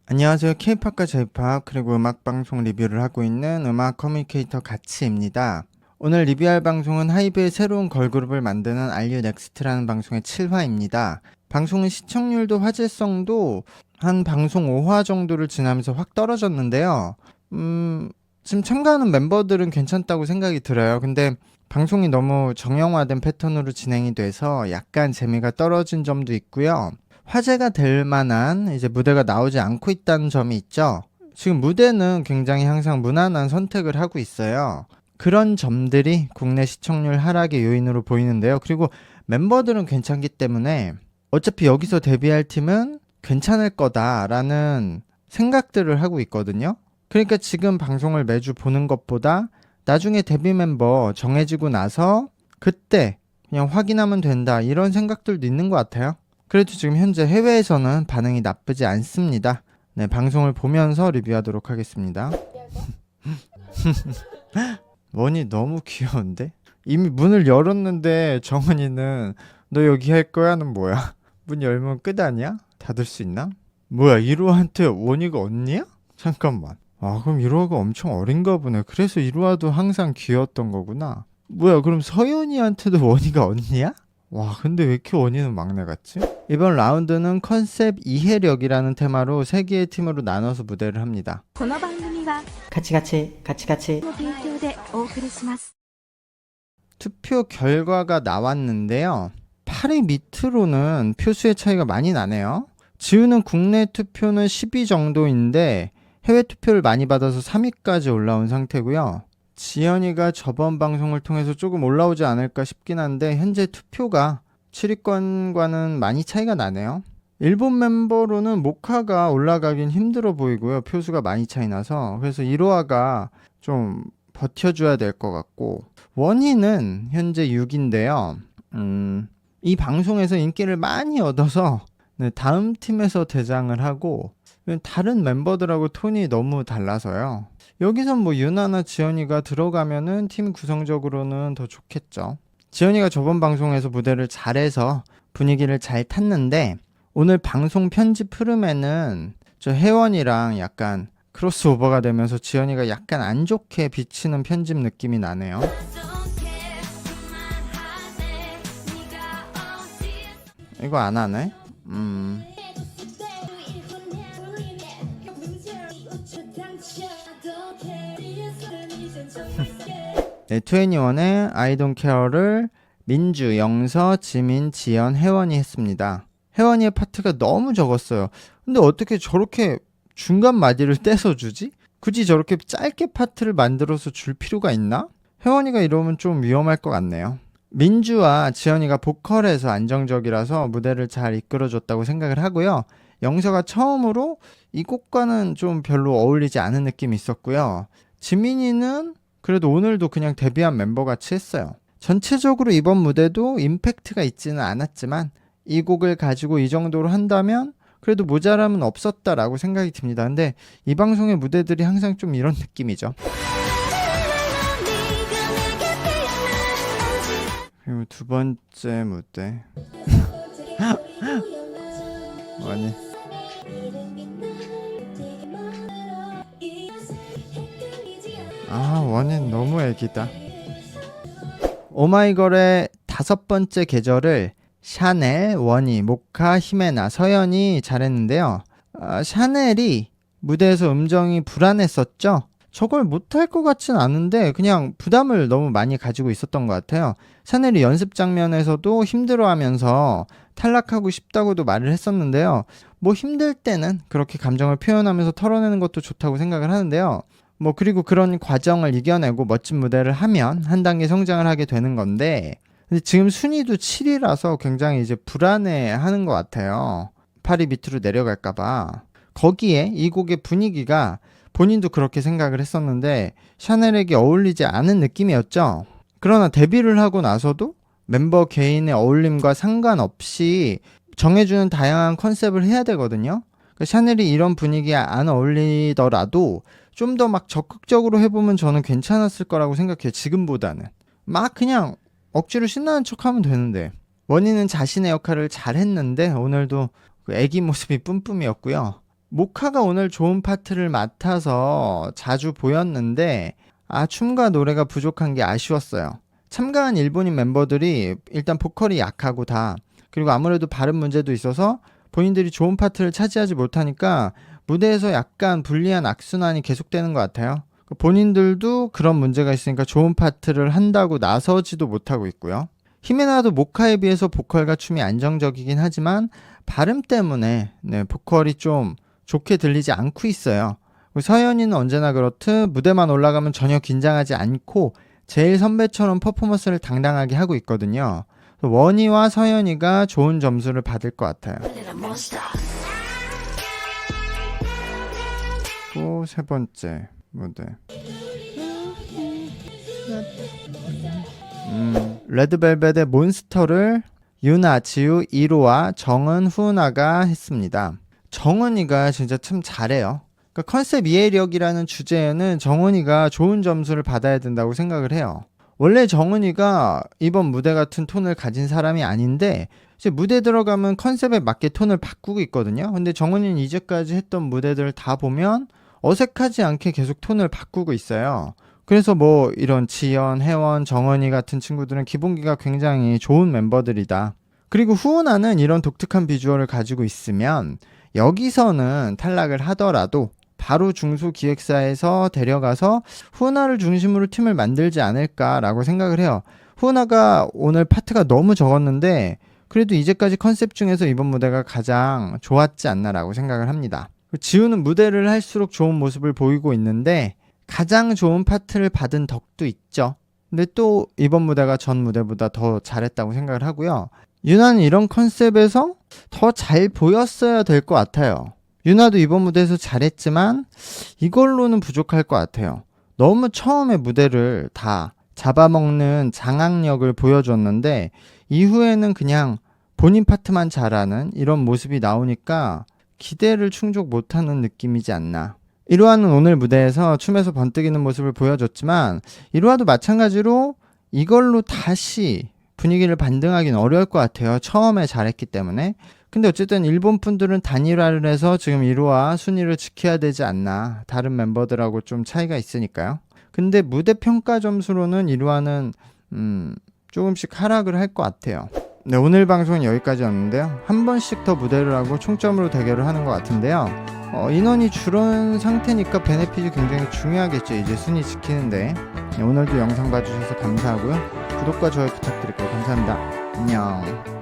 안녕하세요. K-팝과 J-팝 그리고 음악방송 리뷰를 하고 있는 음악 커뮤니케이터 가치입니다. 오늘 리뷰할 방송은 하이브의 새로운 걸그룹을 만드는 알류 넥스트라는 방송의 7화입니다. 방송은 시청률도 화제성도 한 방송 5화 정도를 지나면서 확 떨어졌는데요. 지금 참가하는 멤버들은 괜찮다고 생각이 들어요. 근데 방송이 너무 정형화된 패턴으로 진행이 돼서 약간 재미가 떨어진 점도 있고요. 화제가 될 만한 이제 무대가 나오지 않고 있다는 점이 있죠. 지금 무대는 굉장히 항상 무난한 선택을 하고 있어요. 그런 점들이 국내 시청률 하락의 요인으로 보이는데요. 그리고 멤버들은 괜찮기 때문에 어차피 여기서 데뷔할 팀은 괜찮을 거다라는 생각들을 하고 있거든요. 그러니까 지금 방송을 매주 보는 것보다 나중에 데뷔 멤버 정해지고 나서 그때 그냥 확인하면 된다 이런 생각들도 있는 것 같아요. 그래도 지금 현재 해외에서는 반응이 나쁘지 않습니다. 네, 방송을 보면서 리뷰하도록 하겠습니다. 원이 너무 귀여운데? 이미 문을 열었는데 정은이는 너 여기 할 거야는 뭐야? 문 열면 끝 아니야? 닫을 수 있나? 뭐야, 이루아한테 원이가 언니야? 잠깐만. 아, 그럼 이루아가 엄청 어린가 보네. 그래서 이루아도 항상 귀여웠던 거구나. 뭐야, 그럼 서윤이한테도 원이가 언니야? 와, 근데 왜 이렇게 원희는 막내 같지? 이번 라운드는 컨셉 이해력이라는 테마로 3개의 팀으로 나눠서 무대를 합니다. この番組は、カチカチ、カチカチの提供でお送りします。 투표 결과가 나왔는데요. 8위 밑으로는 표수의 차이가 많이 나네요. 지우는 국내 투표는 10위 정도인데 해외 투표를 많이 받아서 3위까지 올라온 상태고요. 지연이가 저번 방송을 통해서 조금 올라오지 않을까 싶긴 한데 현재 투표가 7위권과는 많이 차이가 나네요. 일본 멤버로는 모카가 올라가긴 힘들어 보이고요. 표수가 많이 차이 나서. 그래서 1호화가 좀 버텨줘야 될 것 같고, 원희는 현재 6인데요. 이 방송에서 인기를 많이 얻어서 다음 팀에서 대장을 하고, 다른 멤버들하고 톤이 너무 달라서요. 여기선 뭐 유나나 지연이가 들어가면은 팀 구성적으로는 더 좋겠죠. 지연이가 저번 방송에서 무대를 잘해서 분위기를 잘 탔는데 오늘 방송 편집 흐름에는 저 혜원이랑 약간 크로스오버가 되면서 지연이가 약간 안 좋게 비치는 편집 느낌이 나네요. 이거 안 하네? 네, 2NE1의 I Don't Care를 민주, 영서, 지민, 지연, 혜원이 했습니다. 혜원이의 파트가 너무 적었어요. 근데 어떻게 저렇게 중간 마디를 떼서 주지? 굳이 저렇게 짧게 파트를 만들어서 줄 필요가 있나? 혜원이가 이러면 좀 위험할 것 같네요. 민주와 지연이가 보컬에서 안정적이라서 무대를 잘 이끌어줬다고 생각을 하고요. 영서가 처음으로 이 곡과는 좀 별로 어울리지 않은 느낌이 있었고요. 지민이는 그래도 오늘도 그냥 데뷔한 멤버 같이 했어요. 전체적으로 이번 무대도 임팩트가 있지는 않았지만 이 곡을 가지고 이 정도로 한다면 그래도 모자람은 없었다라고 생각이 듭니다. 근데 이 방송의 무대들이 항상 좀 이런 느낌이죠. 그리고 두 번째 무대 아니 원인 너무 애기다. 오마이걸의 5번째 계절을 샤넬, 원희, 모카, 히메나, 서연이 잘했는데요. 샤넬이 무대에서 음정이 불안했었죠. 저걸 못할 것 같진 않은데 그냥 부담을 너무 많이 가지고 있었던 것 같아요. 샤넬이 연습 장면에서도 힘들어하면서 탈락하고 싶다고도 말을 했었는데요. 뭐 힘들 때는 그렇게 감정을 표현하면서 털어내는 것도 좋다고 생각을 하는데요. 뭐 그리고 그런 과정을 이겨내고 멋진 무대를 하면 한 단계 성장을 하게 되는 건데, 근데 지금 순위도 7위라서 굉장히 이제 불안해하는 것 같아요. 8위 밑으로 내려갈까봐. 거기에 이 곡의 분위기가 본인도 그렇게 생각을 했었는데 샤넬에게 어울리지 않은 느낌이었죠. 그러나 데뷔를 하고 나서도 멤버 개인의 어울림과 상관없이 정해주는 다양한 컨셉을 해야 되거든요. 샤넬이 이런 분위기에 안 어울리더라도 좀 더 막 적극적으로 해보면 저는 괜찮았을 거라고 생각해요. 지금보다는 막 그냥 억지로 신나는 척하면 되는데. 원희는 자신의 역할을 잘 했는데 오늘도 그 애기 모습이 뿜뿜이었고요. 모카가 오늘 좋은 파트를 맡아서 자주 보였는데 춤과 노래가 부족한 게 아쉬웠어요. 참가한 일본인 멤버들이 일단 보컬이 약하고 그리고 아무래도 발음 문제도 있어서 본인들이 좋은 파트를 차지하지 못하니까 무대에서 약간 불리한 악순환이 계속되는 것 같아요. 본인들도 그런 문제가 있으니까 좋은 파트를 한다고 나서지도 못하고 있고요. 히메나도 모카에 비해서 보컬과 춤이 안정적이긴 하지만 발음 때문에 보컬이 좀 좋게 들리지 않고 있어요. 서연이는 언제나 그렇듯 무대만 올라가면 전혀 긴장하지 않고 제일 선배처럼 퍼포먼스를 당당하게 하고 있거든요. 원희와 서연이가 좋은 점수를 받을 것 같아요. 또 세 번째 무대. 레드벨벳의 몬스터를 유나, 지우, 이로와 정은, 후은아가 했습니다. 정은이가 진짜 참 잘해요. 그러니까 컨셉 이해력이라는 주제에는 정은이가 좋은 점수를 받아야 된다고 생각을 해요. 원래 정은이가 이번 무대 같은 톤을 가진 사람이 아닌데 이제 무대 들어가면 컨셉에 맞게 톤을 바꾸고 있거든요. 근데 정은이는 이제까지 했던 무대들을 다 보면 어색하지 않게 계속 톤을 바꾸고 있어요. 그래서 뭐 이런 지연, 혜원, 정은이 같은 친구들은 기본기가 굉장히 좋은 멤버들이다. 그리고 후은아는 이런 독특한 비주얼을 가지고 있으면 여기서는 탈락을 하더라도 바로 중소기획사에서 데려가서 후은아를 중심으로 팀을 만들지 않을까라고 생각을 해요. 후은아가 오늘 파트가 너무 적었는데 그래도 이제까지 컨셉 중에서 이번 무대가 가장 좋았지 않나라고 생각을 합니다. 지우는 무대를 할수록 좋은 모습을 보이고 있는데 가장 좋은 파트를 받은 덕도 있죠. 근데 또 이번 무대가 전 무대보다 더 잘했다고 생각을 하고요. 유나는 이런 컨셉에서 더 잘 보였어야 될 것 같아요. 유나도 이번 무대에서 잘했지만 이걸로는 부족할 것 같아요. 너무 처음에 무대를 다 잡아먹는 장악력을 보여줬는데 이후에는 그냥 본인 파트만 잘하는 이런 모습이 나오니까 기대를 충족 못하는 느낌이지 않나. 이루아는 오늘 무대에서 춤에서 번뜩이는 모습을 보여줬지만 이루아도 마찬가지로 이걸로 다시 분위기를 반등하기는 어려울 것 같아요. 처음에 잘했기 때문에. 근데 어쨌든 일본 분들은 단일화를 해서 지금 이루아 순위를 지켜야 되지 않나. 다른 멤버들하고 좀 차이가 있으니까요. 근데 무대 평가 점수로는 이루아는 조금씩 하락을 할 것 같아요. 네, 오늘 방송은 여기까지였는데요. 한 번씩 더 무대를 하고 총점으로 대결을 하는 것 같은데요. 인원이 줄은 상태니까 베네핏이 굉장히 중요하겠죠. 이제 순위 지키는데. 네, 오늘도 영상 봐주셔서 감사하고요. 구독과 좋아요 부탁드릴게요. 감사합니다. 안녕.